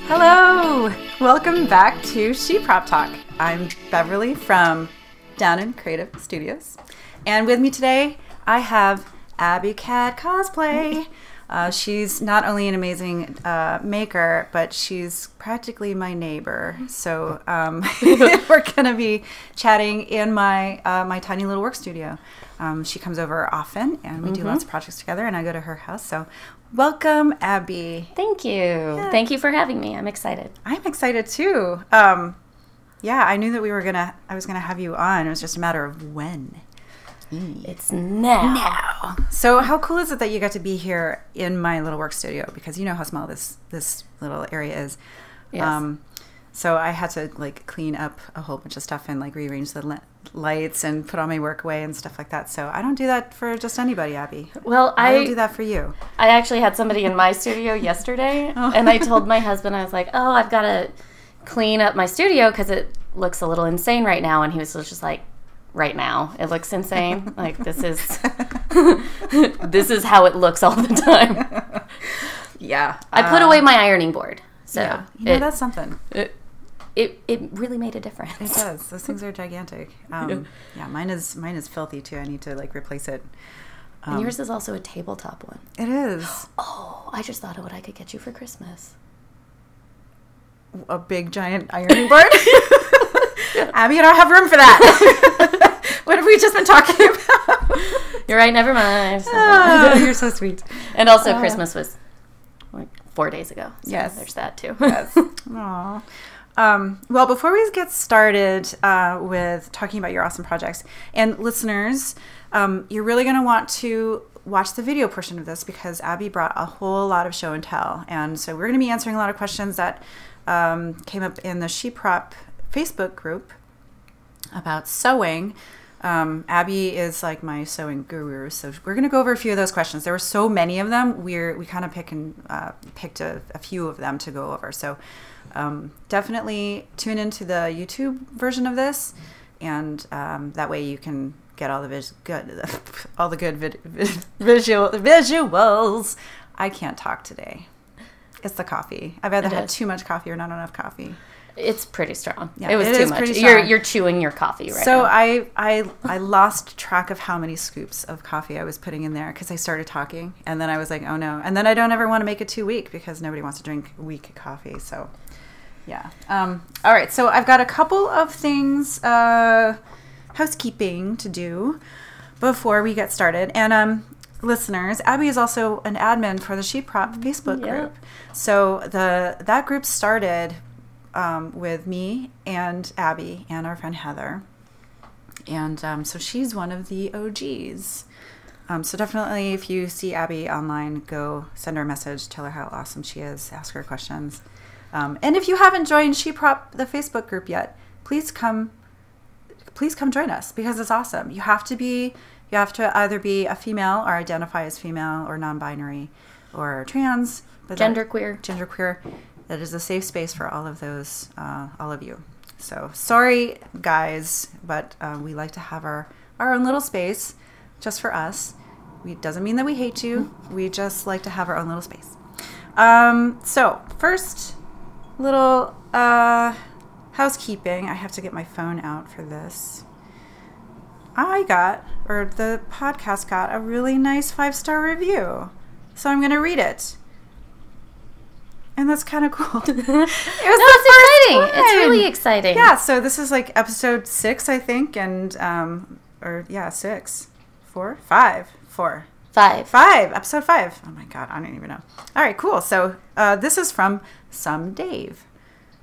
Hello! Welcome back to ShePropTalk. I'm Beverly from Down in Creative Studios. And with me today, I have AbbyCat Cosplay. She's not only an amazing maker, but she's practically my neighbor. So we're going to be chatting in my my tiny little work studio. She comes over often, and we do lots of projects together, and I go to her house. So welcome, Abby. Thank you. Yeah. Thank you for having me. I'm excited. I'm excited, too. Yeah, I knew that I was gonna have you on. It was just a matter of when. It's now. So how cool is it that you got to be here in my little work studio? Because you know how small this little area is. Yes. So I had to like clean up a whole bunch of stuff and like rearrange the lights and put all my work away and stuff like that. So I don't do that for just anybody, Abby. Well, I don't do that for you. I actually had somebody in my studio yesterday, and I told my husband, I was like, "Oh, I've got to clean up my studio because it looks a little insane right now." And he was just like, "Right now, it looks insane. Like this is how it looks all the time." Yeah, I put away my ironing board, so yeah. You know, that's something. It really made a difference. It does. Those things are gigantic. Yeah, mine is filthy too. I need to like replace it. And yours is also a tabletop one. It is. Oh, I just thought of what I could get you for Christmas. A big giant ironing board? Abby, I don't have room for that. What have we just been talking about? You're right, never mind. Oh, you're so sweet. And also Christmas was like 4 days ago. So yes. There's that too. Yes. Aww. Well, before we get started with talking about your awesome projects, and listeners, you're really going to want to watch the video portion of this because Abby brought a whole lot of show and tell. And so we're going to be answering a lot of questions that came up in the SheProp Facebook group about sewing. Abby is like my sewing guru, so we're going to go over a few of those questions. There were so many of them. We kind of picked a few of them to go over. So definitely tune into the YouTube version of this, and that way you can get all the good visuals. I can't talk today. It's the coffee. I've either had too much coffee or not enough coffee. It's pretty strong. Yeah, it was too much. You're chewing your coffee right now. So I lost track of how many scoops of coffee I was putting in there because I started talking, and then I was like, oh no. And then I don't ever want to make it too weak because nobody wants to drink weak coffee. So yeah. All right. So I've got a couple of things, housekeeping to do before we get started. And listeners, Abby is also an admin for the SheProp Facebook group. So that group started with me and Abby and our friend Heather. And so she's one of the OGs. So definitely if you see Abby online, go send her a message, tell her how awesome she is, ask her questions. And if you haven't joined SheProp, the Facebook group yet, please come join us because it's awesome. You have to either be a female or identify as female or non-binary or trans. Genderqueer. That is a safe space for all of those, all of you. So sorry, guys, but we like to have our own little space just for us. It doesn't mean that we hate you. We just like to have our own little space. So first, little housekeeping. I have to get my phone out for this. The podcast got a really nice 5-star review. So I'm going to read it. And that's kind of cool. It's exciting. One. It's really exciting. Yeah, so this is like episode 6, I think, and 6, 4, 5, 4. 5, episode 5. Oh my God, I don't even know. All right, cool. So this is from Some Dave.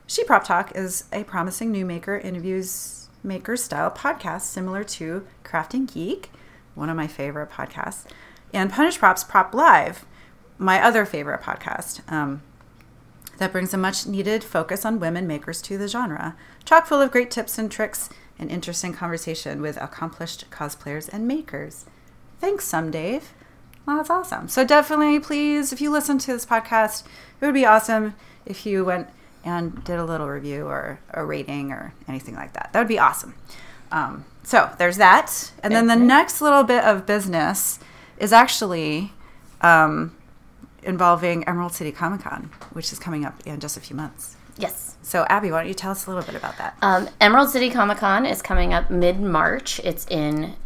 ShePropTalk is a promising new maker interviews maker style podcast similar to Crafting Geek, one of my favorite podcasts, and Punish Prop's Prop Live, my other favorite podcast. That brings a much needed focus on women makers to the genre, chock full of great tips and tricks and interesting conversation with accomplished cosplayers and makers. Thanks, Some Dave. Well, that's awesome. So definitely, please, if you listen to this podcast, it would be awesome if you went and did a little review or a rating or anything like that. That would be awesome. So there's that. And then the next little bit of business is actually involving Emerald City Comic Con, which is coming up in just a few months. Yes. So, Abby, why don't you tell us a little bit about that? Emerald City Comic Con is coming up mid-March. It's in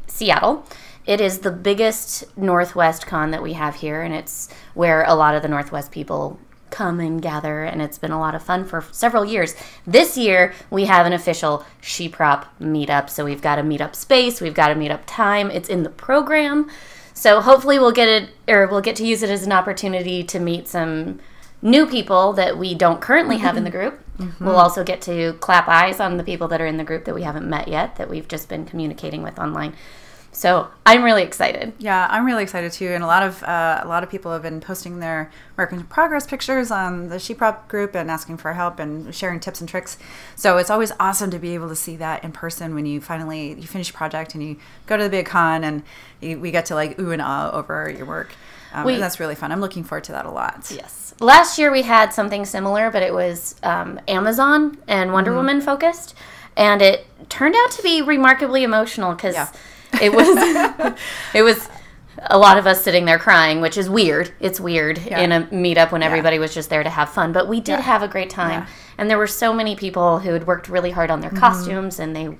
Seattle. It is the biggest Northwest con that we have here, and it's where a lot of the Northwest people come and gather, and it's been a lot of fun for several years. This year, we have an official SheProp meetup, so we've got a meetup space, we've got a meetup time. It's in the program, so hopefully we'll get to use it as an opportunity to meet some new people that we don't currently have in the group. We'll also get to clap eyes on the people that are in the group that we haven't met yet, that we've just been communicating with online. So I'm really excited. Yeah, I'm really excited too. And a lot of people have been posting their work in progress pictures on the SheProp group and asking for help and sharing tips and tricks. So it's always awesome to be able to see that in person when you finish a project and you go to the big con and we get to like ooh and ah over your work. And that's really fun. I'm looking forward to that a lot. Yes. Last year we had something similar, but it was Amazon and Wonder Woman focused, and it turned out to be remarkably emotional because it was a lot of us sitting there crying, which is weird. It's weird in a meetup when everybody was just there to have fun, but we did have a great time, and there were so many people who had worked really hard on their costumes, and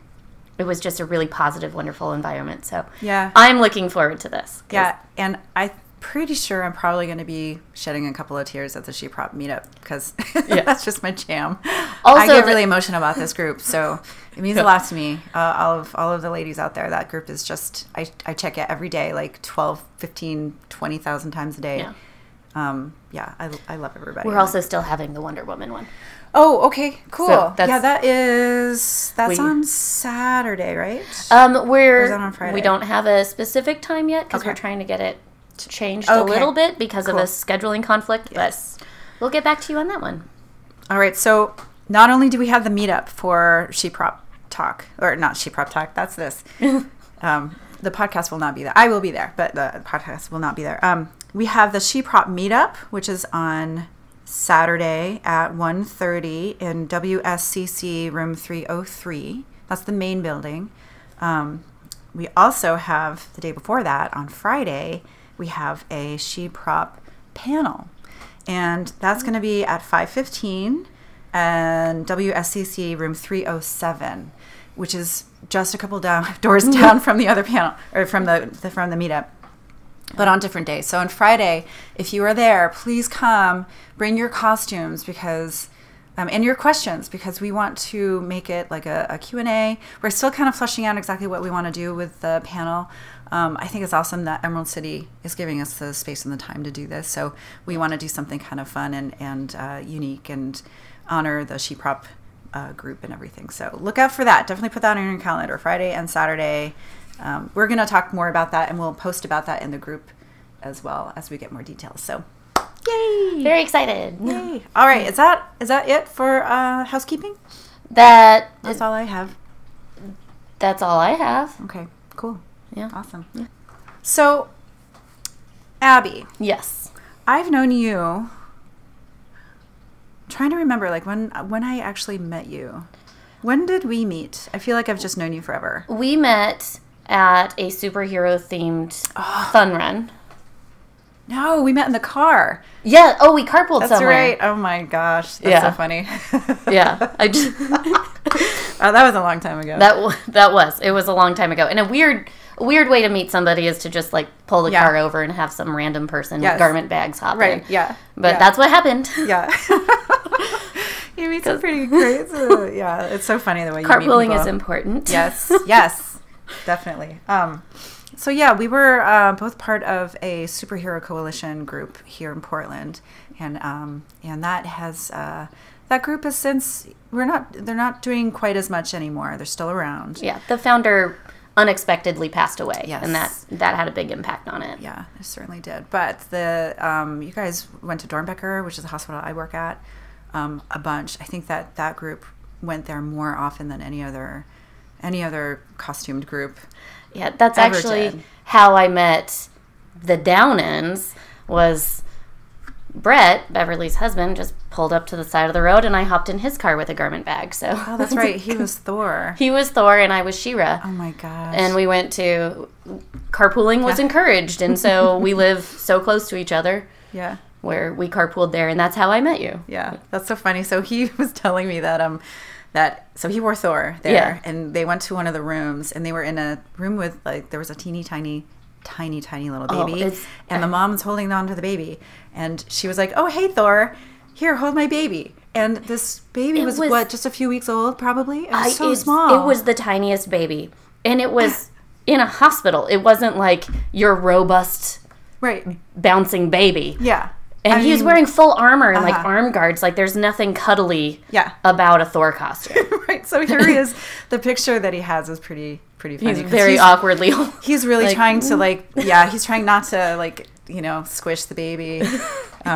it was just a really positive, wonderful environment. So I'm looking forward to this. Yeah, and I'm pretty sure I'm probably going to be shedding a couple of tears at the SheProp meetup because that's just my jam. Also, I get really emotional about this group, so it means a lot to me. All of the ladies out there, that group is just, I check it every day, like 12, 15, 20,000 times a day. Yeah. I love everybody. We're also still having the Wonder Woman one. Oh, okay, cool. So that's on Saturday, right? Or is that on Friday? We don't have a specific time yet because we're trying to get it changed a little bit because of a scheduling conflict, but we'll get back to you on that one. All right, so not only do we have the meetup for ShePropTalk, or not ShePropTalk, that's this. The podcast will not be there. I will be there, but the podcast will not be there. We have the SheProp meetup, which is on Saturday at 1:30 in WSCC room 303. That's the main building. We also have, the day before that, on Friday, we have a SheProp panel. And that's going to be at 5:15 and WSCC room 307, which is just a couple doors down from the other panel, or from the meetup, but on different days. So on Friday, if you are there, please come, bring your costumes because and your questions, because we want to make it like a Q&A. We're still kind of fleshing out exactly what we want to do with the panel. I think it's awesome that Emerald City is giving us the space and the time to do this. So we want to do something kind of fun and unique and honor the SheProp group and everything. So look out for that. Definitely put that on your calendar, Friday and Saturday. We're going to talk more about that, and we'll post about that in the group as well as we get more details. So yay! Very excited. Yay! All right, is that it for housekeeping? That's all I have. That's all I have. Okay, cool. Yeah. Awesome. Yeah. So, Abby. Yes. I've known you. I'm trying to remember, like when I actually met you. When did we meet? I feel like I've just known you forever. We met at a superhero-themed fun run. No, we met in the car. Yeah. Oh, we carpooled somewhere. That's right. Oh my gosh, that's so funny. Yeah. I just. Oh, that was a long time ago. It was a long time ago. And a weird way to meet somebody is to just like pull the car over and have some random person with garment bags hop in. Right. Yeah. But that's what happened. Yeah. You meet some pretty great. Yeah, it's so funny the way you meet people. Carpooling is important. Yes. Yes. Definitely. So yeah, we were both part of a superhero coalition group here in Portland, and that has that group has since they're not doing quite as much anymore. They're still around. Yeah, the founder unexpectedly passed away, and that had a big impact on it. Yeah, it certainly did. But you guys went to Dornbecker, which is the hospital I work at, a bunch. I think that group went there more often than any other costumed group. Yeah, that's actually how I met the Downends. Was Brett, Beverly's husband, just pulled up to the side of the road, and I hopped in his car with a garment bag. So that's right. He was Thor. He was Thor, and I was She-Ra. Oh my gosh! And we went to carpooling was encouraged, and so we live so close to each other. Yeah. Where we carpooled there, and that's how I met you. Yeah, that's so funny. So he was telling me that so he wore Thor there, Yeah. and they went to one of the rooms, and they were in a room with like there was a teeny tiny little baby, and the mom was holding on to the baby, and she was like, "Oh, hey Thor, here, hold my baby." And this baby was what, just a few weeks old, probably? It was so small. It was the tiniest baby, and it was in a hospital. It wasn't like your robust, bouncing baby. Yeah. And he was wearing full armor and, like, arm guards. Like, there's nothing cuddly about a Thor costume. Right. So here he is. The picture that he has is pretty funny. He's very awkwardly. He's really trying to, like, he's trying not to, like, squish the baby,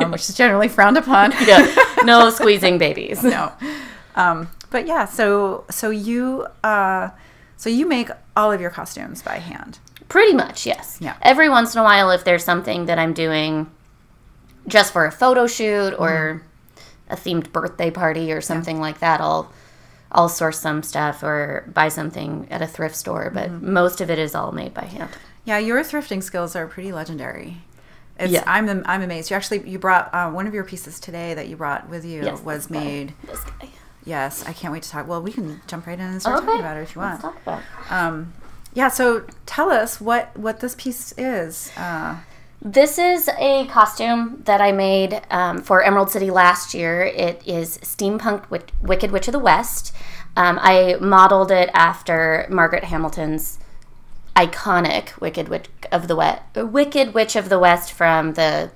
which is generally frowned upon. Yeah. No squeezing babies. No. But, yeah, so you make all of your costumes by hand. Pretty much, yes. Yeah. Every once in a while, if there's something that I'm doing just for a photo shoot or a themed birthday party or something like that, I'll source some stuff or buy something at a thrift store, but most of it is all made by hand. Yeah, your thrifting skills are pretty legendary. I'm amazed. You brought one of your pieces today that you brought with you was made. This guy. Yes, I can't wait to talk. Well, we can jump right in and start talking about it if you want. Let's talk about it. So tell us what this piece is. This is a costume that I made for Emerald City last year. It is SteamPunk Wicked Witch of the West. I modeled it after Margaret Hamilton's iconic Wicked Witch of the West from the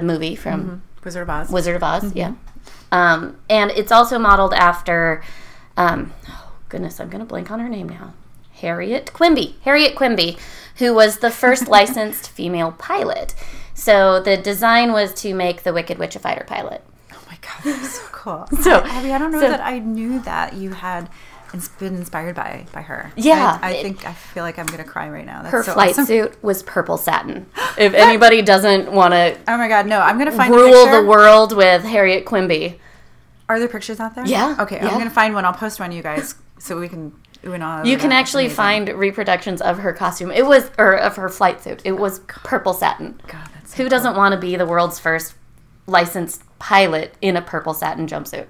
movie from Wizard of Oz. Wizard of Oz, yeah. And it's also modeled after, oh goodness, I'm going to blank on her name now. Harriet Quimby, who was the first licensed female pilot. So the design was to make the Wicked Witch a fighter pilot. Oh my God, that's so cool. So Abby, I don't know that I knew that you had been inspired by her. Yeah. I feel like I'm going to cry right now. That's her so flight awesome. suit was purple satin. If anybody doesn't want to oh my God, no, I'm going to find rule a picture. the world with Harriet Quimby. Are there pictures out there? Yeah. Okay, yeah. I'm going to find one. I'll post one, you guys, so we can ooh and ah. You can actually find reproductions of her costume. It was, or of her flight suit. It was purple satin. God, that's so Who cool. doesn't want to be the world's first licensed pilot in a purple satin jumpsuit?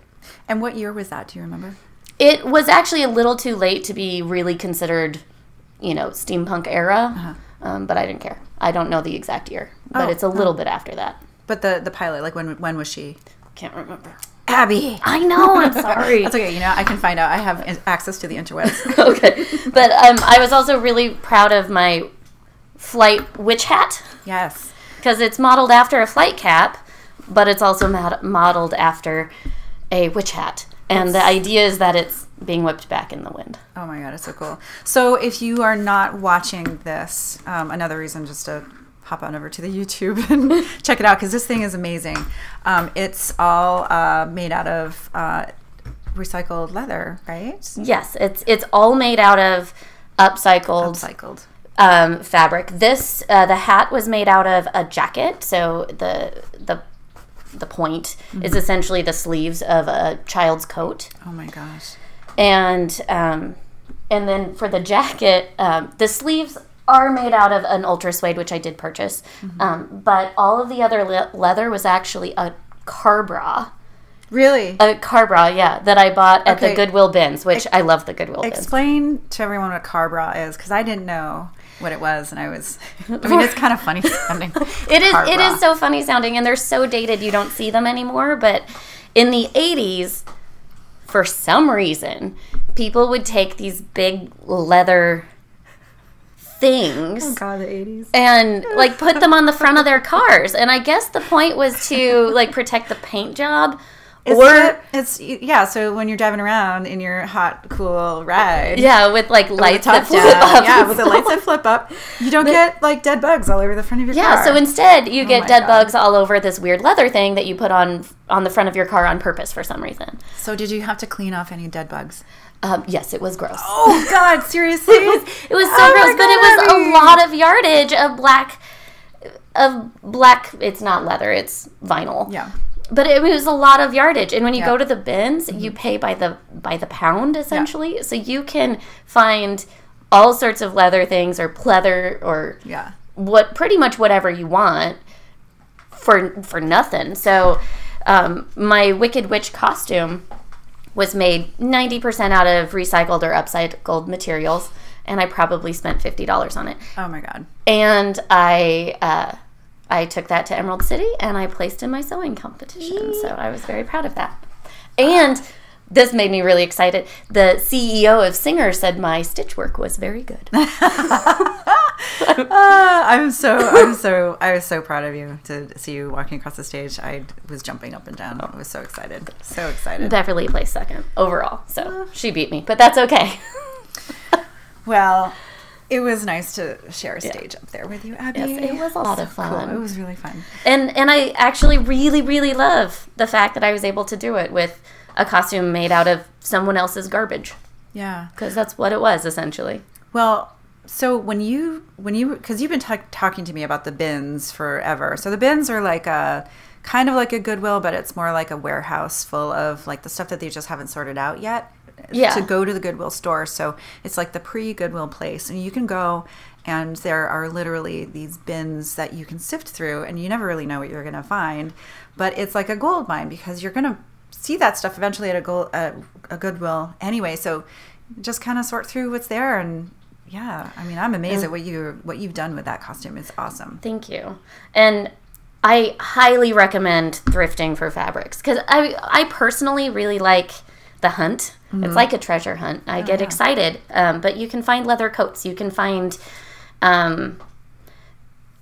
And what year was that? Do you remember? It was actually a little too late to be really considered, steampunk era, but I didn't care. I don't know the exact year, but it's a little bit after that. But the pilot, like when was she? Can't remember. Abby. I know, I'm sorry. That's okay, I can find out. I have access to the interwebs. Okay. But I was also really proud of my flight witch hat. Yes. Because it's modeled after a flight cap, but it's also modeled after a witch hat. And the idea is that it's being whipped back in the wind. Oh my God, it's so cool. So if you are not watching this, another reason just to hop on over to the YouTube and check it out, because this thing is amazing. It's all made out of recycled leather, right? Yes, it's all made out of upcycled fabric. This the hat was made out of a jacket, so the point is essentially the sleeves of a child's coat. Oh my gosh! And then for the jacket, the sleeves are made out of an ultra suede, which I did purchase. But all of the other leather was actually a car bra. Really? A car bra, yeah, that I bought at the Goodwill bins, which I love the Goodwill bins. Explain to everyone what a car bra is, because I didn't know what it was, and it's kind of funny sounding. It is so funny sounding, and they're so dated you don't see them anymore, but in the 80s, for some reason, people would take these big leather things. Oh God, the 80s. And like put them on the front of their cars. And I guess the point was to like protect the paint job. So when you're driving around in your hot, cool ride. Yeah, with like lights that flip up. Yeah, with the lights that flip up. You don't get like dead bugs all over the front of your car. Yeah, so instead you get dead bugs all over this weird leather thing that you put on the front of your car on purpose for some reason. So did you have to clean off any dead bugs? Yes, it was gross. Oh God, seriously? It was so gross, but it was a lot of yardage of black. It's not leather, it's vinyl. Yeah. But it was a lot of yardage, and when you go to the bins, you pay by the pound essentially. So you can find all sorts of leather things or pleather or pretty much whatever you want for nothing. So my Wicked Witch costume was made 90% out of recycled or upcycled materials, and I probably spent $50 on it. Oh my God. And I took that to Emerald City and I placed in my sewing competition. So I was very proud of that. And this made me really excited. The CEO of Singer said my stitch work was very good. I was so proud of you to see you walking across the stage. I was jumping up and down. I was so excited. So excited. Beverly placed second overall. So she beat me, but that's okay. Well, it was nice to share a stage up there with you, Abby. Yes, it was a lot of fun. Cool. It was really fun. And I actually really, really love the fact that I was able to do it with a costume made out of someone else's garbage. Yeah. Because that's what it was, essentially. Well, so when you, because you've been talking to me about the bins forever. So the bins are like kind of like a Goodwill, but it's more like a warehouse full of like the stuff that they just haven't sorted out yet. Yeah. To go to the Goodwill store. So it's like the pre-Goodwill place. And you can go and there are literally these bins that you can sift through and you never really know what you're going to find. But it's like a gold mine because you're going to see that stuff eventually at a Goodwill anyway. So just kind of sort through what's there. And yeah, I mean, I'm amazed at what you've done with that costume. It's awesome. Thank you. And I highly recommend thrifting for fabrics because I personally really like the hunt. Mm-hmm. It's like a treasure hunt. I get excited. But you can find leather coats. You can find, I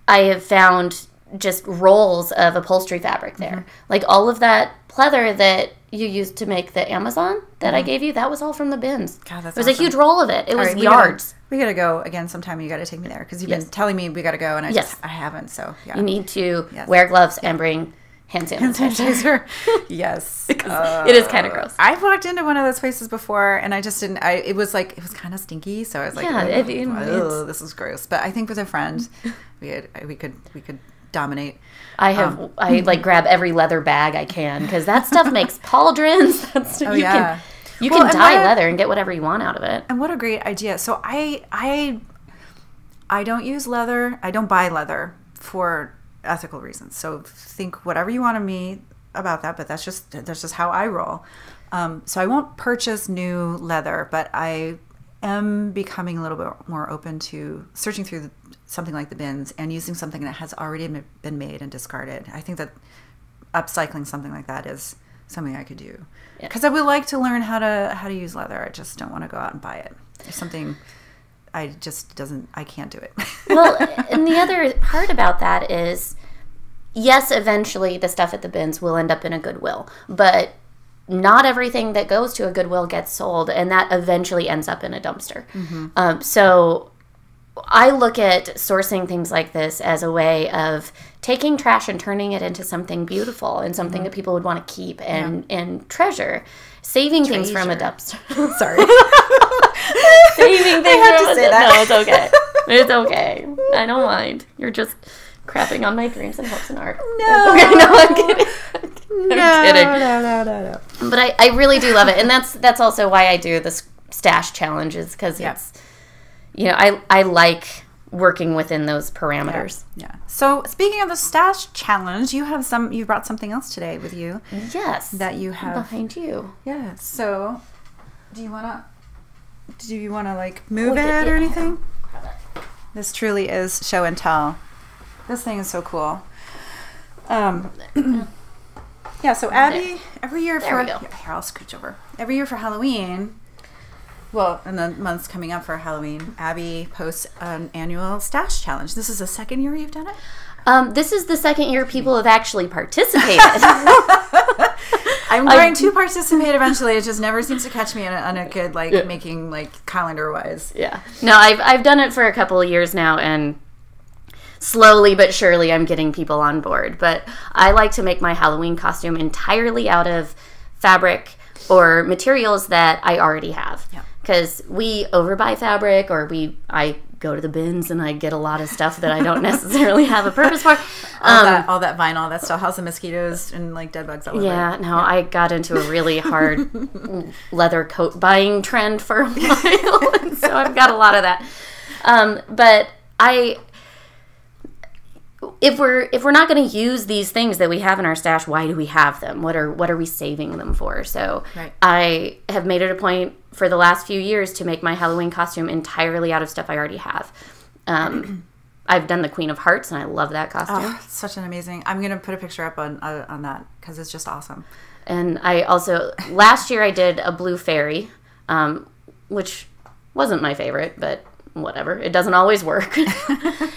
have found just rolls of upholstery fabric there. Mm-hmm. Like all of that pleather that you used to make the Amazon that I gave you, that was all from the bins. God, that's awesome. A huge roll of it. It was yards. We gotta go again sometime. You gotta take me there because you've been telling me we gotta go, and I haven't. So yeah. You need to wear gloves and bring hand sanitizer. Yes, because it is kind of gross. I've walked into one of those places before, and I just didn't. It was kind of stinky, so I was like, this is gross. But I think with a friend, we could dominate. I like grab every leather bag I can because that stuff makes pauldrons. You can dye leather and get whatever you want out of it. And what a great idea! So I don't use leather. I don't buy leather for ethical reasons. So think whatever you want of me about that, but that's just how I roll. So I won't purchase new leather, but I am becoming a little bit more open to searching through something like the bins and using something that has already been made and discarded. I think that upcycling something like that is something I could do because I would like to learn how to use leather. I just don't want to go out and buy it. There's something I can't do it. Well, and the other part about that is, yes, eventually the stuff at the bins will end up in a Goodwill, but not everything that goes to a Goodwill gets sold, and that eventually ends up in a dumpster. Mm-hmm. So I look at sourcing things like this as a way of taking trash and turning it into something beautiful and something that people would want to keep and treasure. Saving things from a dumpster. Sorry. Saving things from a dumpster. No, it's okay. It's okay. I don't mind. You're just crapping on my dreams and hopes and art. No. Okay, no, I'm kidding. I'm kidding. No. But I really do love it. And that's also why I do the stash challenges because it's, I like working within those parameters. Yeah. So speaking of the stash challenge, you brought something else today with you. Yes. That you have behind you. Yeah. So do you wanna like move it or anything? This truly is show and tell. This thing is so cool. Yeah, so Abby, every year here I'll scooch over. Every year for Halloween, well, in the months coming up for Halloween, Abby posts an annual stash challenge. This is the second year you've done it? This is the second year people have actually participated. I'm going to participate eventually. It just never seems to catch me on a good, making, calendar-wise. Yeah. No, I've done it for a couple of years now, and slowly but surely I'm getting people on board. But I like to make my Halloween costume entirely out of fabric or materials that I already have. Because we overbuy fabric, or I go to the bins and I get a lot of stuff that I don't necessarily have a purpose for. All that vinyl, that still has the mosquitoes and dead bugs all over. I got into a really hard leather coat buying trend for a while, and so I've got a lot of that. But if we're not going to use these things that we have in our stash, why do we have them? What are we saving them for? So I have made it a point for the last few years to make my Halloween costume entirely out of stuff I already have. I've done the Queen of Hearts, and I love that costume. Oh, such an amazing. I'm going to put a picture up on that because it's just awesome. And I also, last year I did a blue fairy, which wasn't my favorite, but whatever. It doesn't always work.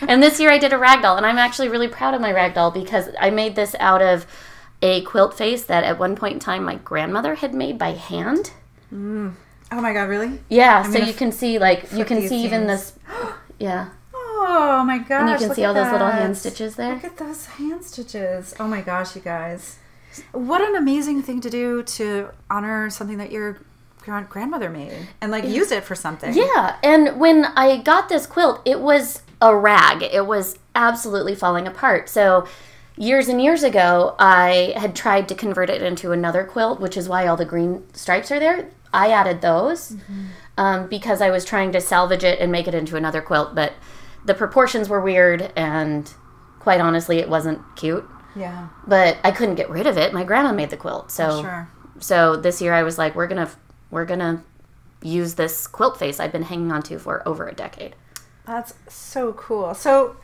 And this year I did a ragdoll, and I'm actually really proud of my ragdoll because I made this out of a quilt face that at one point in time my grandmother had made by hand. Oh my God, really? Yeah, so you can see, like, you can see even this, yeah. Oh my gosh. And you can see all those little hand stitches there. Look at those hand stitches. Oh my gosh, you guys. What an amazing thing to do to honor something that your grandmother made and like use it for something. Yeah, and when I got this quilt, it was a rag. It was absolutely falling apart. So years and years ago, I had tried to convert it into another quilt, which is why all the green stripes are there. I added those because I was trying to salvage it and make it into another quilt, but the proportions were weird, and quite honestly, it wasn't cute. Yeah. But I couldn't get rid of it. My grandma made the quilt, so so this year I was like, we're gonna use this quilt face I've been hanging on to for over a decade. That's so cool. So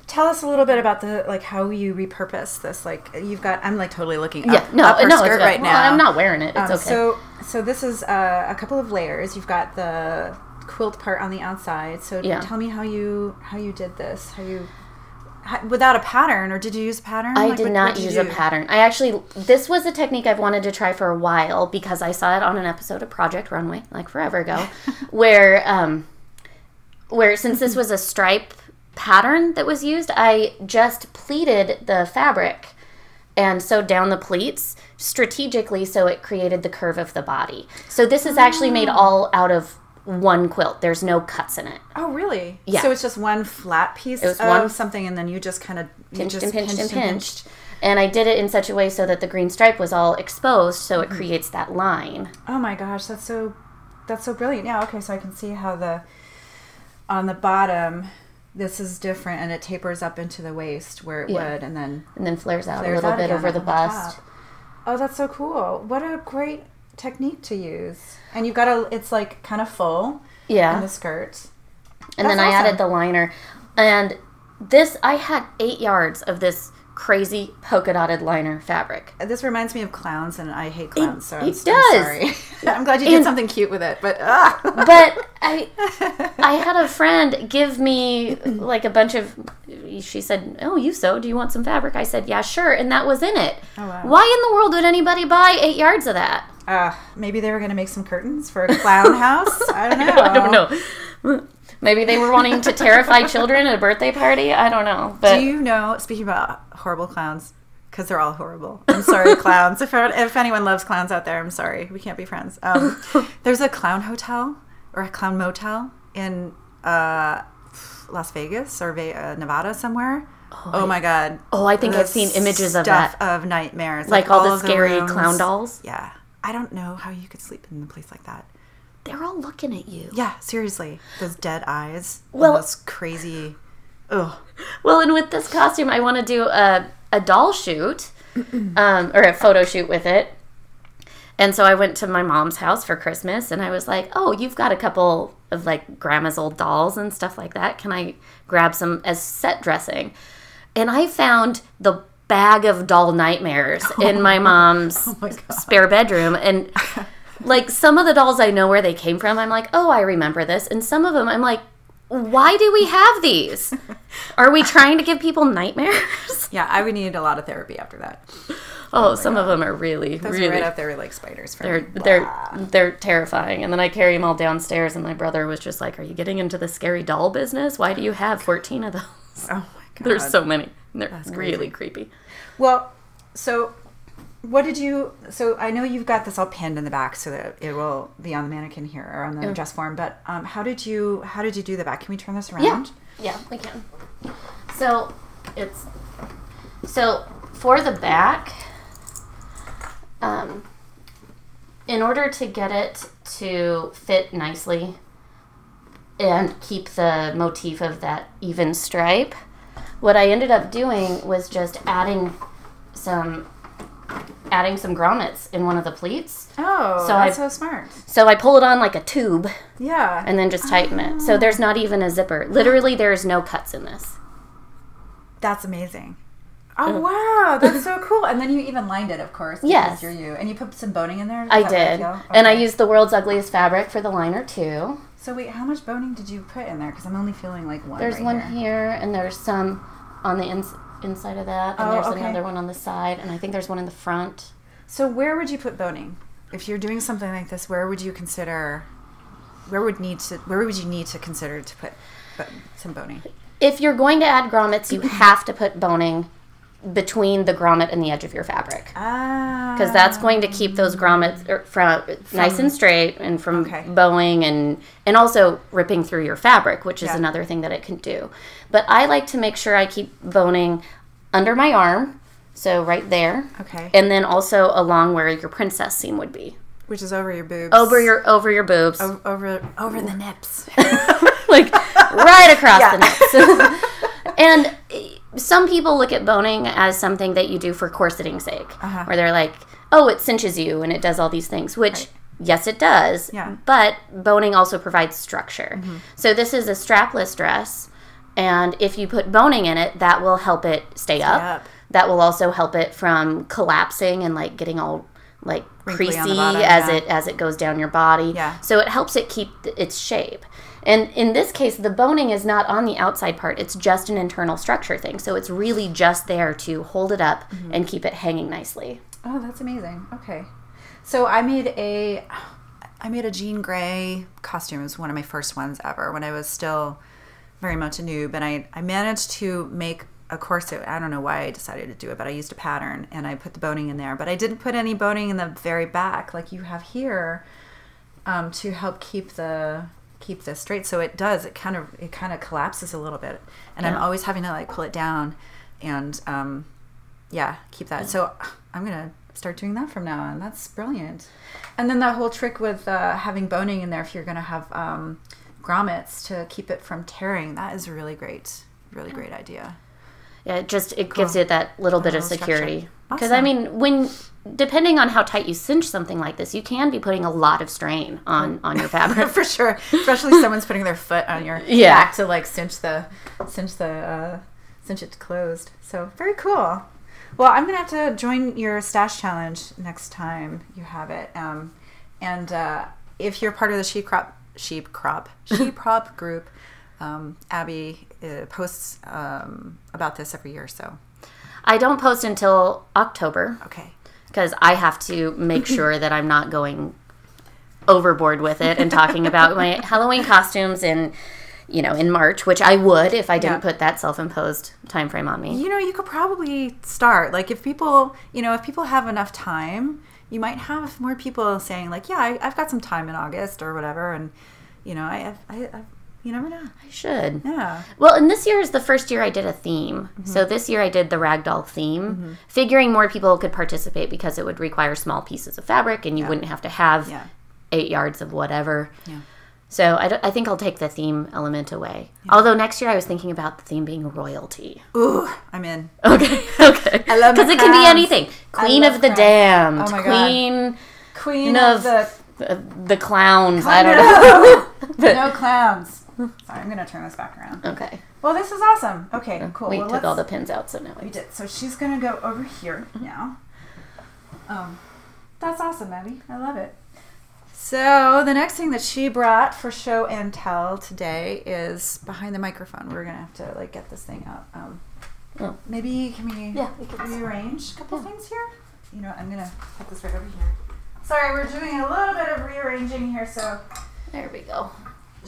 tell us a little bit about how you repurpose this. Like you've got, I'm like totally looking up, up her skirt right now. I'm not wearing it. It's okay. So this is a couple of layers. You've got the quilt part on the outside. So tell me how you did this. Without a pattern, or did you use a pattern? I did not use a pattern. This was a technique I've wanted to try for a while because I saw it on an episode of Project Runway, like forever ago, where since this was a stripe pattern that was used, I just pleated the fabric and sewed down the pleats strategically so it created the curve of the body. So this is actually made all out of one quilt. There's no cuts in it. Oh, really? Yeah. So it's just one flat piece of something, and then you just kind of pinched. And I did it in such a way so that the green stripe was all exposed, so it creates that line. Oh my gosh, that's so brilliant. Yeah, okay, so I can see how on the bottom, this is different, and it tapers up into the waist where it would, and then flares out a little bit over the bust. Oh, that's so cool. What a great technique to use. And you've got it's like kind of full in the skirt. And then I added the liner. And I had 8 yards of this crazy polka dotted liner fabric. This reminds me of clowns, and I hate clowns, so I'm does. sorry. I'm glad you did something cute with it, but But I had a friend give me like a bunch of, she said, "Oh, you sew, do you want some fabric?" I said, "Yeah, sure," and that was in it. Oh, wow. Why in the world would anybody buy 8 yards of that? Maybe they were going to make some curtains for a clown house. I don't know. I don't know. Maybe they were wanting to terrify children at a birthday party. I don't know. But do you know, speaking about horrible clowns, because they're all horrible. I'm sorry, clowns. If anyone loves clowns out there, I'm sorry. We can't be friends. There's a clown hotel or a clown motel in Las Vegas or Nevada somewhere. Oh my God. Oh, I think I've seen images of that. Stuff of nightmares. Like all the scary clown dolls? Yeah. I don't know how you could sleep in a place like that. They're all looking at you. Yeah, seriously. Those dead eyes. Well, those crazy. Ugh. Well, and with this costume, I want to do a doll shoot, or a photo shoot with it. And so I went to my mom's house for Christmas, and I was like, "Oh, you've got a couple of like grandma's old dolls and stuff like that. Can I grab some as set dressing?" And I found the bag of doll nightmares in my mom's spare bedroom, and like some of the dolls I know where they came from. I'm like, "Oh, I remember this," and some of them I'm like, why do we have these? Are we trying to give people nightmares? Yeah, I would need a lot of therapy after that. Oh, some of them are really, those really are right up there like spiders. They're terrifying. And then I carry them all downstairs, and my brother was just like, "Are you getting into the scary doll business? Why do you have 14 of those?" Oh my God, there's so many. They're really creepy. Well, so what did you? So I know you've got this all pinned in the back so that it will be on the mannequin here or on the dress form. But how did you do the back? Can we turn this around? Yeah, we can. So for the back, in order to get it to fit nicely and keep the motif of that even stripe, what I ended up doing was just adding some grommets in one of the pleats. Oh, that's so smart. So I pull it on like a tube. Yeah. And then just tighten it. So there's not even a zipper. Literally, there's no cuts in this. That's amazing. Oh, wow. That's so cool. And then you even lined it, of course. Yes. You're you. And you put some boning in there? I did. Okay. And I used the world's ugliest fabric for the liner, too. So wait, how much boning did you put in there? Because I'm only feeling like one. There's one here, and there's some on the inside of that, and there's another one on the side, and I think there's one in the front. So where would you put boning? If you're doing something like this, where would you need to consider to put some boning? If you're going to add grommets, you have to put boning between the grommet and the edge of your fabric. Because that's going to keep those grommets from nice and straight and from bowing and also ripping through your fabric, which is another thing that it can do. But I like to make sure I keep boning under my arm, so right there. Okay. And then also along where your princess seam would be. Which is over your boobs. Over your boobs. Over the nips. Like right across the nips. And some people look at boning as something that you do for corseting sake, where they're like, oh, it cinches you and it does all these things, which, yes, it does, but boning also provides structure. So this is a strapless dress, and if you put boning in it, that will help it stay up. That will also help it from collapsing and like getting all like creasy as it goes down your body. So it helps it keep its shape. And in this case, the boning is not on the outside part. It's just an internal structure thing. So it's really just there to hold it up and keep it hanging nicely. Oh, that's amazing. Okay. So I made a jean gray costume. It was one of my first ones ever when I was still very much a noob. And I managed to make a corset. I don't know why I decided to do it, but I used a pattern and I put the boning in there. But I didn't put any boning in the very back like you have here to help keep this straight. So it does. It kind of collapses a little bit, and I'm always having to like pull it down, and keep that. So I'm gonna start doing that from now on. That's brilliant. And then that whole trick with having boning in there, if you're gonna have grommets to keep it from tearing, that is a really great idea. Yeah, it gives it that little bit of security. Because I mean, depending on how tight you cinch something like this, you can be putting a lot of strain on your fabric. For sure. Especially someone's putting their foot on your back to like cinch it closed. So very cool. Well, I'm gonna have to join your stash challenge next time you have it. And if you're part of the SheProp group, Abby posts about this every year. So I don't post until October. Okay. Because I have to make sure that I'm not going overboard with it and talking about my Halloween costumes in March, which I would if I didn't put that self-imposed time frame on me. You could probably start. Like if people have enough time, you might have more people saying like, yeah, I've got some time in August or whatever, and you never know. I should. Yeah. Well, and this year is the first year I did a theme. So this year I did the ragdoll theme, figuring more people could participate because it would require small pieces of fabric and you wouldn't have to have 8 yards of whatever. Yeah. So I think I'll take the theme element away. Yeah. Although next year I was thinking about the theme being royalty. Ooh, I'm in. Okay. I love because it can be anything. Queen of the Damned. Oh my God. Queen of the clowns. I don't know. No clowns. Sorry, I'm going to turn this back around. Okay. Well, this is awesome. Okay, cool. We took all the pins out, so now we did. So she's going to go over here now. That's awesome, Abby. I love it. So the next thing that she brought for show and tell today is behind the microphone. We're going to have to like get this thing out. Maybe can we rearrange a couple things here? I'm going to put this right over here. Sorry, we're doing a little bit of rearranging here, so there we go.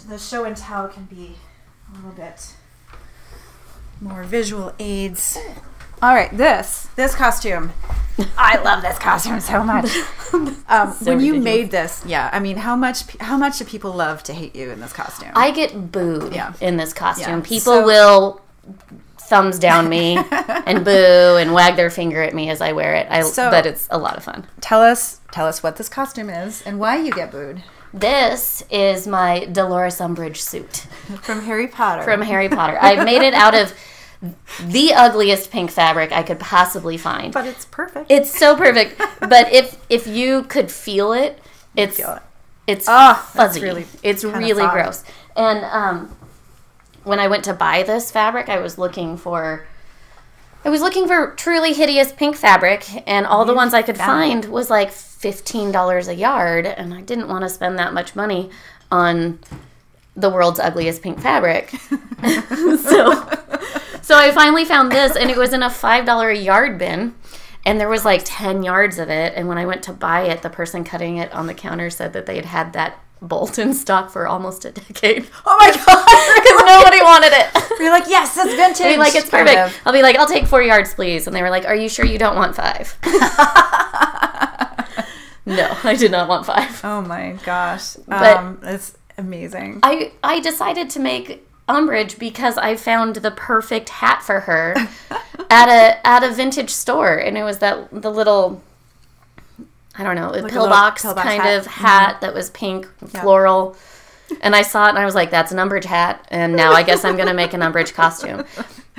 The show and tell can be a little bit more visual aids. All right, this costume. I love this costume so much. When you made this, I mean, how much do people love to hate you in this costume? I get booed in this costume. People will thumbs down me and boo and wag their finger at me as I wear it. But it's a lot of fun. Tell us what this costume is and why you get booed. This is my Dolores Umbridge suit. From Harry Potter. From Harry Potter. I made it out of the ugliest pink fabric I could possibly find. But it's perfect. It's so perfect. But if you could feel it, it's fuzzy. It's really gross. And when I went to buy this fabric, I was looking for truly hideous pink fabric, and all the ones I could find was like $15 a yard, and I didn't want to spend that much money on the world's ugliest pink fabric. So I finally found this, and it was in a $5 a yard bin, and there was like 10 yards of it, and when I went to buy it, the person cutting it on the counter said that they had that bolt in stock for almost a decade. Oh my god! Because nobody wanted it. You're like, yes, that's vintage. I'll be like, it's perfect. Kind of. I'll be like, I'll take 4 yards, please. And they were like, are you sure you don't want 5? No, I did not want 5. Oh my gosh. But it's amazing. I decided to make Umbridge because I found the perfect hat for her at a vintage store, and it was the little, I don't know, like pillbox kind of hat that was pink, floral. And I saw it and I was like, that's an Umbridge hat. And now I guess I'm going to make an Umbridge costume.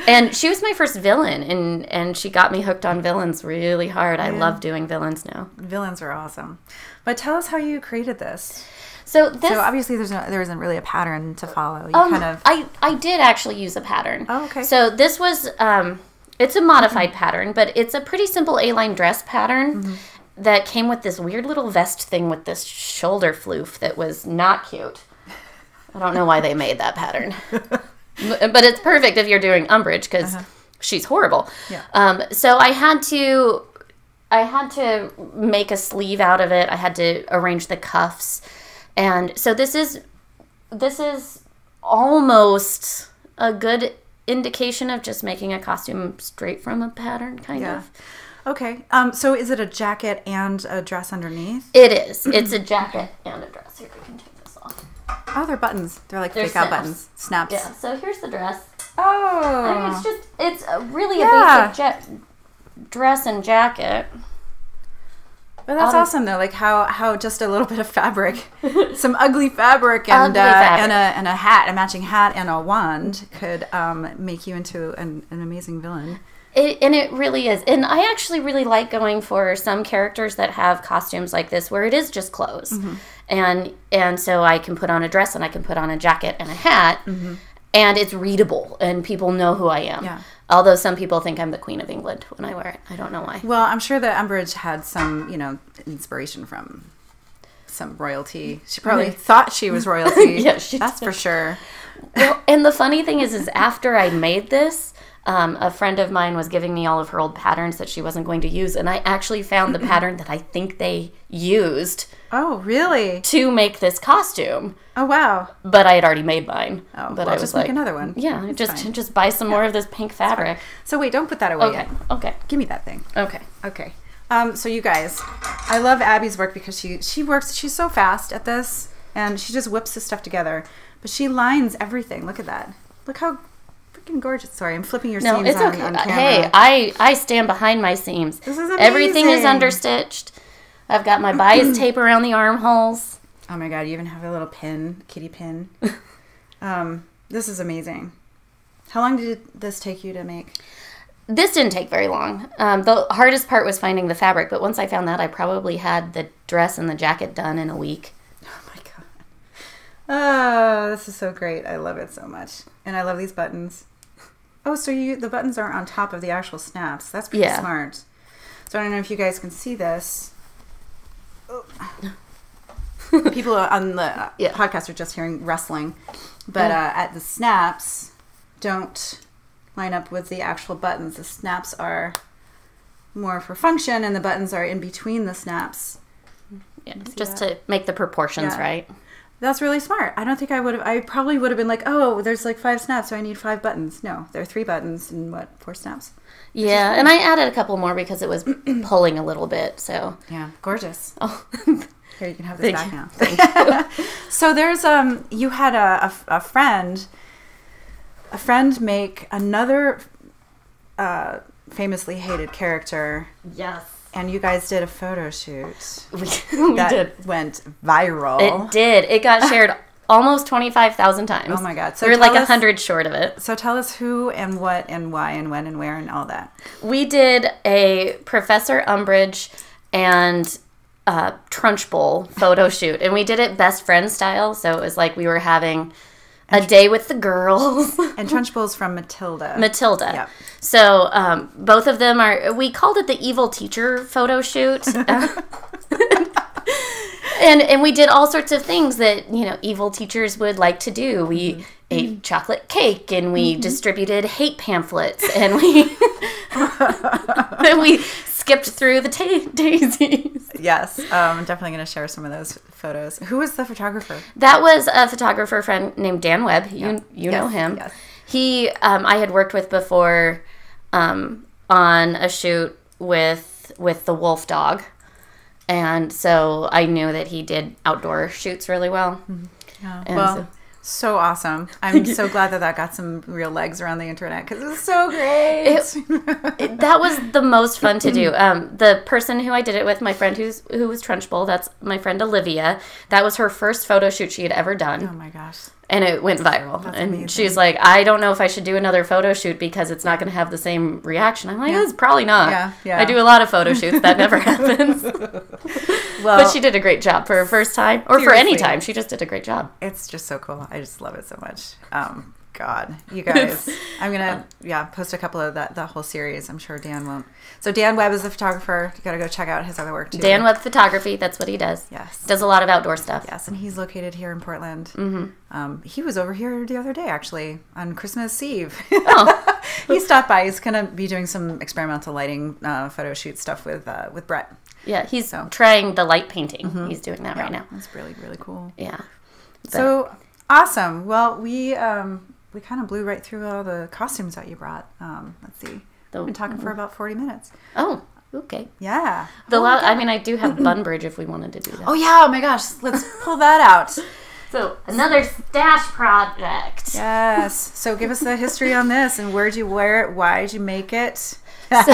And she was my first villain, and she got me hooked on villains really hard. I love doing villains now. Villains are awesome. But tell us how you created this. So obviously there isn't really a pattern to follow. You kind of... I did actually use a pattern. Oh, okay. So this was, it's a modified pattern, but it's a pretty simple A-line dress pattern that came with this weird little vest thing with this shoulder floof that was not cute. I don't know why they made that pattern. But it's perfect if you're doing Umbridge because she's horrible. Yeah. So I had to make a sleeve out of it. I had to arrange the cuffs. And so this is almost a good indication of just making a costume straight from a pattern, kind of. Okay. So is it a jacket and a dress underneath? It is. It's a jacket and a dress. Here, we can take this off. Oh, they're buttons. They're like fake out buttons. Snaps. Yeah. So here's the dress. Oh. I mean, it's really a basic dress and jacket. But that's awesome though, like how just a little bit of fabric, some ugly fabric and a hat, a matching hat and a wand could make you into an amazing villain. It really is. And I actually really like going for some characters that have costumes like this where it is just clothes. And so I can put on a dress and I can put on a jacket and a hat and it's readable and people know who I am. Yeah. Although some people think I'm the Queen of England when I wear it. I don't know why. Well, I'm sure that Umbridge had some, inspiration from some royalty. She probably thought she was royalty. That's for sure. Well, and the funny thing is after I made this, a friend of mine was giving me all of her old patterns that she wasn't going to use, and I actually found the pattern that I think they used. Oh, really? To make this costume. Oh, wow. But I had already made mine. Oh, but well, I was just like, make another one. Yeah, just buy some more of this pink fabric. So wait, don't put that away yet. Okay. Give me that thing. Okay. So you guys, I love Abby's work because she works, she's so fast at this, and she just whips this stuff together. But she lines everything. Look at that. Look how freaking gorgeous. Sorry, I'm flipping your seams it's okay. on camera. Hey, I stand behind my seams. This is amazing. Everything is understitched. I've got my bias tape around the armholes. Oh my god, you even have a little pin, kitty pin. This is amazing. How long did this take you to make? This didn't take very long. The hardest part was finding the fabric, but once I found that, I probably had the dress and the jacket done in a week. Oh my god. Oh, this is so great. I love it so much. And I love these buttons. Oh, so the buttons aren't on top of the actual snaps. That's pretty smart. So I don't know if you guys can see this. Oh. People on the podcast are just hearing rustling. But at the snaps don't line up with the actual buttons. The snaps are more for function, and the buttons are in between the snaps. Yeah, just to make the proportions right. That's really smart. I don't think I would have. I probably would have been like, oh, there's like 5 snaps, so I need 5 buttons. No, there are 3 buttons and 4 snaps. Yeah, and I added a couple more because it was pulling a little bit. So yeah, gorgeous. Oh, here you can have this back now. Thank you. So there's you had a friend make another famously hated character. Yes. And you guys did a photo shoot. We that did. Went viral. It did. It got shared almost 25,000 times. Oh my God. So we were like 100 short of it. So tell us who and what and why and when and where and all that. We did a Professor Umbridge and Trunchbull photo shoot, and we did it best friend style, so it was like we were having a day with the girls. And Trunchbull's from Matilda. Yep. So both of them we called it the evil teacher photo shoot. And we did all sorts of things that, you know, evil teachers would like to do. We ate chocolate cake, and we distributed hate pamphlets, and we skipped through the daisies. Yes, I'm definitely going to share some of those photos. Who was the photographer? That was a photographer friend named Dan Webb. You know him. Yes. He, I had worked with before on a shoot with the wolf dog. And so I knew that he did outdoor shoots really well. Yeah. Well, so awesome. I'm so glad that got some real legs around the internet, because it was so great. That was the most fun to do. The person who I did it with, my friend who was Trunchbull, that's my friend Olivia. That was her first photo shoot she had ever done. Oh my gosh. And it went viral. That's and amazing. She's like, I don't know if I should do another photo shoot because it's not going to have the same reaction. I'm like, it's probably not. Yeah. I do a lot of photo shoots. That never happens. Well, but she did a great job for her first time, or for any time. She just did a great job. It's just so cool. I just love it so much. God, you guys. I'm going to, post a couple of the whole series. I'm sure Dan won't. So Dan Webb is the photographer. You got to go check out his other work, too. Dan Webb Photography. That's what he does. Yes. Does a lot of outdoor stuff. Yes, and he's located here in Portland. He was over here the other day, actually, on Christmas Eve. Oh. He stopped by. He's going to be doing some experimental lighting photo shoot stuff with Brett. Yeah, he's trying the light painting. He's doing that right now. That's really, really cool. Yeah. So, awesome. Well, we kind of blew right through all the costumes that you brought. Let's see. We've been talking for about 40 minutes. Oh, okay. Yeah. I mean, I do have Bunbridge if we wanted to do that. Oh, yeah. Oh, my gosh. Let's pull that out. So, another stash project. Yes. So, give us the history on this, and where'd you wear it? Why'd you make it? This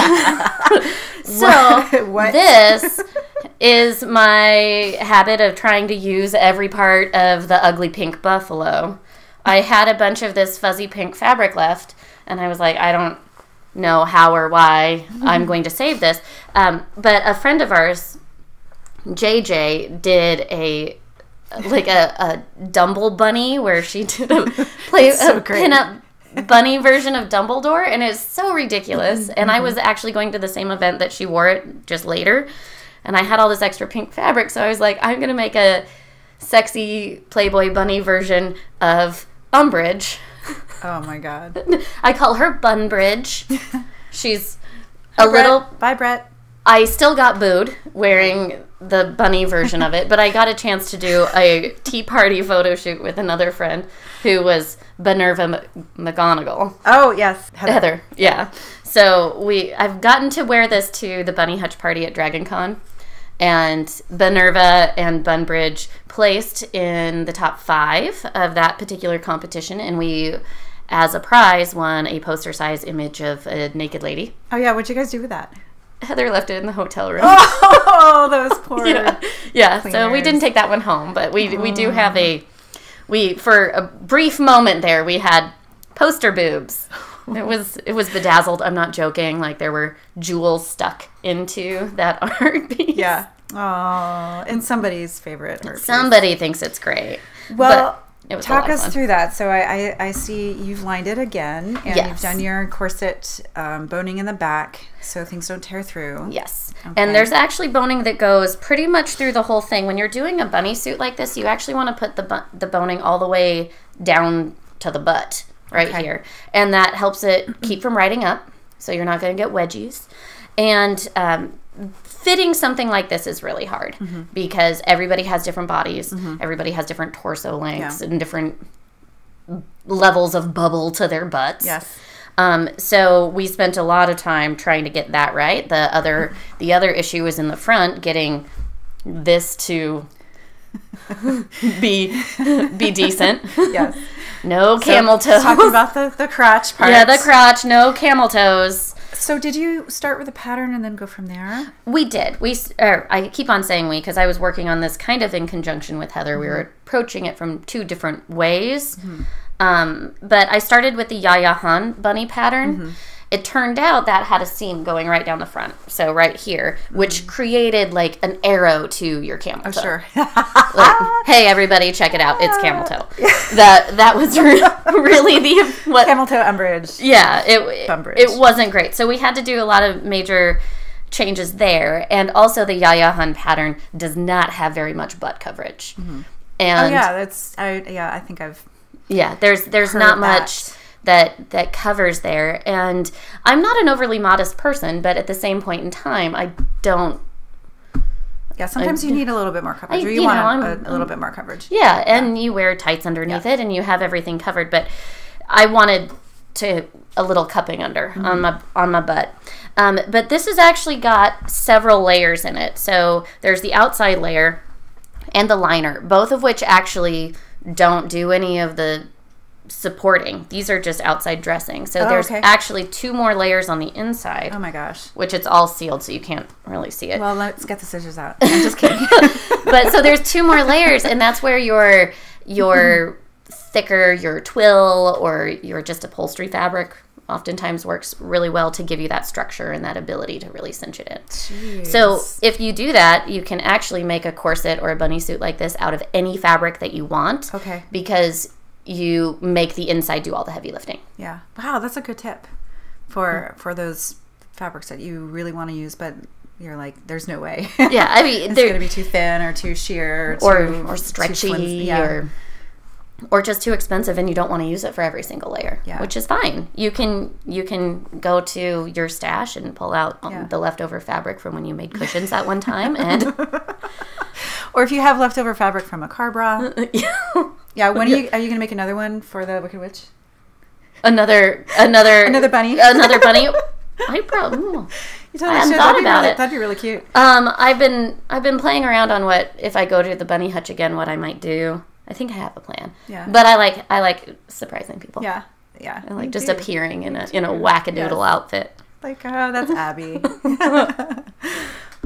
is my habit of trying to use every part of the ugly pink buffalo. I had a bunch of this fuzzy pink fabric left, and I was like, I don't know how or why I'm going to save this. But a friend of ours, JJ, did a Dumble bunny where she did a pin-up bunny version of Dumbledore, and it's so ridiculous. And I was actually going to the same event that she wore it just later, and I had all this extra pink fabric, so I was like, I'm going to make a sexy Playboy bunny version of Umbridge. Oh my God. I call her Bunbridge. She's Bye, Brett. I still got booed wearing the bunny version of it, but I got a chance to do a tea party photo shoot with another friend who was Minerva McGonagall. Oh, yes. Heather, yeah. So I've gotten to wear this to the Bunny Hutch party at DragonCon, and Minerva and Bunbridge placed in the top 5 of that particular competition, and we, as a prize, won a poster-size image of a naked lady. Oh, yeah. What'd you guys do with that? Heather left it in the hotel room. Oh, those poor yeah. So we didn't take that one home, but we do have for a brief moment there, we had poster boobs. It was bedazzled. I'm not joking. Like, there were jewels stuck into that art piece. Yeah. Oh, and somebody's favorite art piece. Somebody thinks it's great. Well, talk us through that. So I see you've lined it again, and yes. You've done your corset boning in the back so things don't tear through. Yes. Okay. And there's actually boning that goes pretty much through the whole thing. When you're doing a bunny suit like this, you actually want to put the boning all the way down to the butt here. And that helps it keep from riding up, so you're not going to get wedgies. And fitting something like this is really hard because everybody has different bodies. Everybody has different torso lengths and different levels of bubble to their butts. Yes. So we spent a lot of time trying to get that right. The other issue is in the front, getting this to be decent. Yes. No camel toes. Talking about the crotch part. Yeah, the crotch. No camel toes. So did you start with a pattern and then go from there? We did. I keep on saying we because I was working on this kind of in conjunction with Heather. We were approaching it from 2 different ways. But I started with the Yaya Han bunny pattern. It turned out that had a seam going right down the front, so right here, which created like an arrow to your camel toe. Oh, sure. Like, hey, everybody, check it out. It's camel toe. That was really what camel toe Umbridge. Yeah, it wasn't great. So we had to do a lot of major changes there, and also the Yaya Han pattern does not have very much butt coverage. And I think I've there's not much that covers there, and I'm not an overly modest person, but at the same point in time, I don't. Yeah, sometimes you need a little bit more coverage, or you want a little bit more coverage. Yeah, and you wear tights underneath it, and you have everything covered. But I wanted a little cupping under on my butt. But this has actually got several layers in it. So there's the outside layer and the liner, both of which actually don't do any of the supporting. These are just outside dressing. So there's actually 2 more layers on the inside. Oh my gosh. Which it's all sealed, so you can't really see it. Well, let's get the scissors out. I'm just kidding. But so there's 2 more layers, and that's where your thicker, your twill, or your just upholstery fabric oftentimes works really well to give you that structure and that ability to really cinch it in. Jeez. So if you do that, you can actually make a corset or a bunny suit like this out of any fabric that you want. Okay. Because you make the inside do all the heavy lifting. Yeah. Wow, that's a good tip for those fabrics that you really want to use, but you're like, there's no way. Yeah, I mean, it's going to be too thin or too sheer or stretchy or just too expensive, and you don't want to use it for every single layer, which is fine. You can go to your stash and pull out the leftover fabric from when you made cushions at one time, and or if you have leftover fabric from a car bra. Yeah, when are you going to make another one for the Wicked Witch? Another bunny. Another bunny. I probably. I hadn't thought about it. That'd be really cute. I've been playing around on what if I go to the bunny hutch again, what I might do. I think I have a plan. Yeah. But I like surprising people. Yeah. Yeah. I like just appearing in a wackadoodle outfit. Like, oh, that's Abby.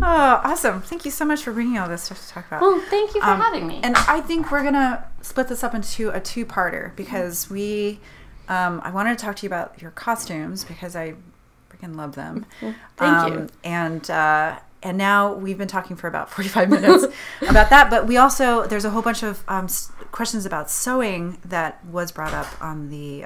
Oh, awesome. Thank you so much for bringing all this stuff to talk about. Well, thank you for having me. And I think we're going to split this up into a 2-parter because I wanted to talk to you about your costumes because I freaking love them. Thank you. And now we've been talking for about 45 minutes about that, but there's a whole bunch of questions about sewing that was brought up on the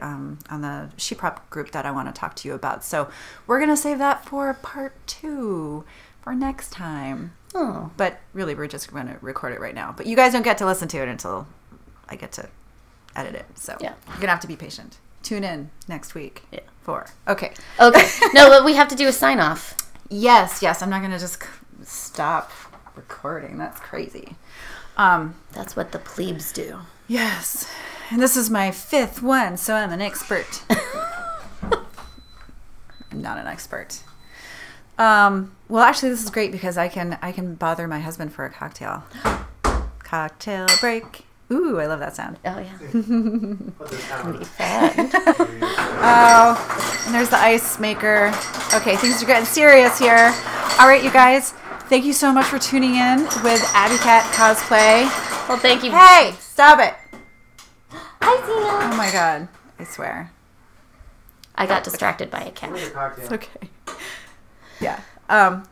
SheProp group that I want to talk to you about. So we're going to save that for part 2 for next time. Oh. But really, we're just going to record it right now. But you guys don't get to listen to it until I get to edit it. So you're going to have to be patient. Tune in next week for. Okay. No, but we have to do a sign off. Yes. I'm not going to just stop recording. That's crazy. That's what the plebes do. Yes. And this is my 5th one, so I'm an expert. I'm not an expert. Well, actually, this is great because I can bother my husband for a cocktail. Cocktail break. Ooh, I love that sound. Oh, yeah. Can be fun. Oh, and there's the ice maker. Okay, things are getting serious here. All right, you guys. Thank you so much for tuning in with AbbyCat Cosplay. Well, thank you. Hey, stop it. Hi, Zena. Oh, my God. I swear. I got distracted by a cat. It's okay. Yeah.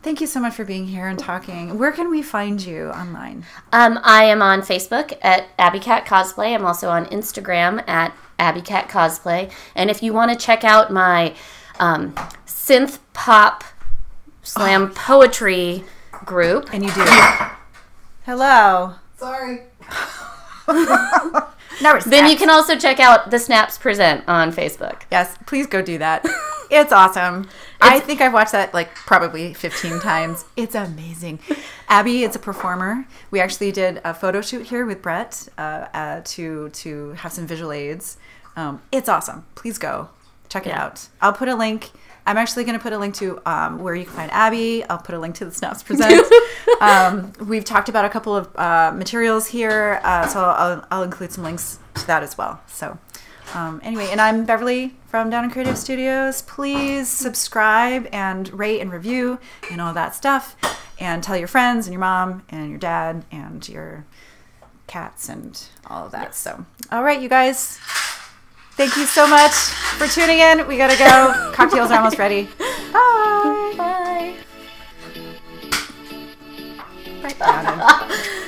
Thank you so much for being here and talking. Where can we find you online? I am on Facebook at AbbyCat Cosplay. I'm also on Instagram at AbbyCat Cosplay. And if you want to check out my synth pop slam poetry group. And you do. Hello. Sorry. Then you can also check out the Snaps Present on Facebook. Yes, please go do that. It's awesome. I think I've watched that like probably 15 times. It's amazing. Abby is a performer. We actually did a photo shoot here with Brett to have some visual aids. It's awesome. Please go check it out. I'll put a link. I'm actually going to put a link to where you can find Abby. I'll put a link to the Snaps Present. We've talked about a couple of materials here, so I'll include some links to that as well. So Anyway, and I'm Beverly from Down in Creative Studios. Please subscribe and rate and review and all that stuff. And tell your friends and your mom and your dad and your cats and all of that. Yes. So, all right, you guys. Thank you so much for tuning in. We gotta go. Cocktails are almost ready. Bye. Bye. Right down.